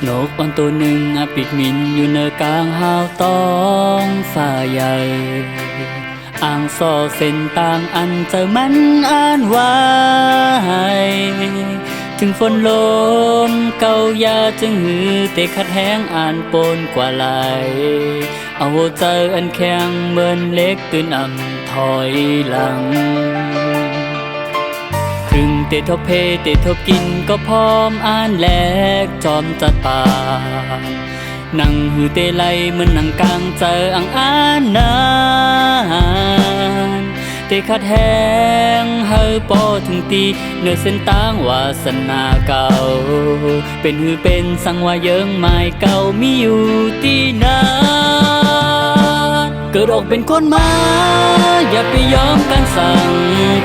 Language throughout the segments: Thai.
นกอ่อนตัวหนึ่งปีกมินอยู่เนอกลางหาวต้องฝ่าใหญ่อ่างซอเส้นต่างอันเจอมันอ่านไว้ถึงฝนลมเก่ายาจึงหือเตะขัดแห้งอ่านปนกว่าไหลเอาเจออันแข็งเหมือนเล็กตื่นถอยหลังถึงเตะทบเพเตะทบกินก็พร้อมอ่านแลกจอมจัดปานั่งหือเตไลเหมือนนั่งกลางเจออ่างอ่านนานเตะขัดแห้งเฮาปอถึงตีเนื้อเส้นต่างวาสนาเก่าเป็นหือเป็นสังว่าเยิงไม้เก่ามีอยู่ที่นาเกิดออกเป็นคนมาอย่าไปยอมการสั่ง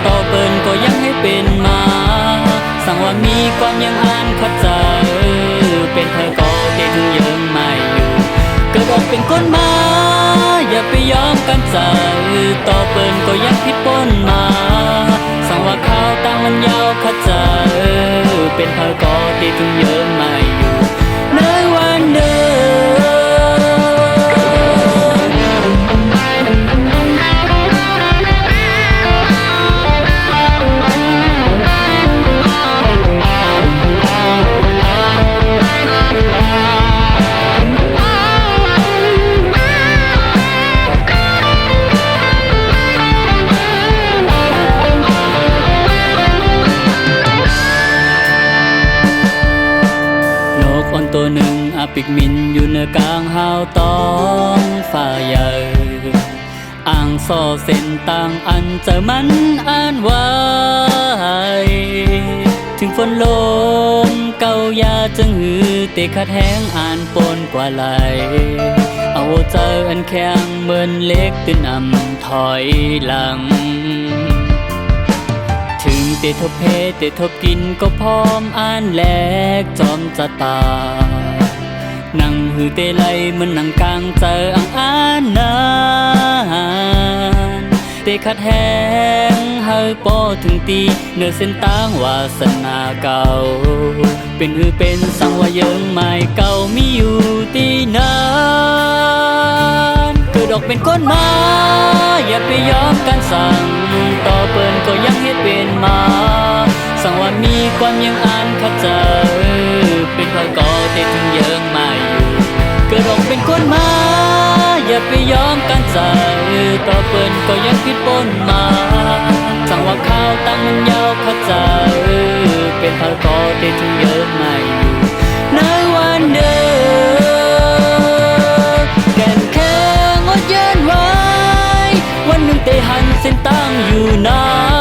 ต่อเปิ้นก็ยังให้เป็นมาสั่งว่ามีความยังอ่านเข้าใจเป็นเธอก็เก่งยังไม่อยู่เกิดออกเป็นคนมาอย่าไปยอมกันใจต่อเปิ้นก็ยังผิดปนมาสั่งว่าข้าวตั้งมันยาวเข้าใจเป็นเธอก็เก่งยังไม่อยู่ในวันเดิอ่อนตัวหนึ่งปีกมินอยู่เนื้อกลางหาวต้องฝ่าใหญ่อ่างซอเส้นต่างอันเจอมันอ่านไว้ถึงฝนลมเก่ายาจึงหือเตะขัดแห้งอ่านปนกว่าไหลเอาเจออันแข็งเหมือนเล็กตื่นถอยหลังถึงเตะทบเพเตะทบกินก็พร้อมอ่านแลกจอมจัดตานั่งหือเตไลมันนั่งกลางเจออ่านนานเตะขัดแห้งเฮาปอถึงตีเนื้อเส้นต่างวาสนาเก่าเป็นหือเป็นสังว่าเยิงไม้เก่ามีอยู่ที่น้ำเกิดออกเป็นคนมาอย่าไปยอมการสั่งต่อเปิ้นก็ยังเฮ็ดเป็นมาสั่งว่ามีความยังอ่านเข้าใจเป็นพก็เตะถึงเยิงไม่อยู่เกิดออกเป็นคนมาอย่าไปยอมการใจต่อเปิ้นก็ยังผิดปนมาสั่งว่าข้าวตั้งมันยาวเข้าใจเป็นพก็เตะถึงเยิงไม่อยู่ในวันเดิมแก่นแข็งอดเย็นไว้วันหนึ่งเตะหันเส้นตั้งอยู่นาน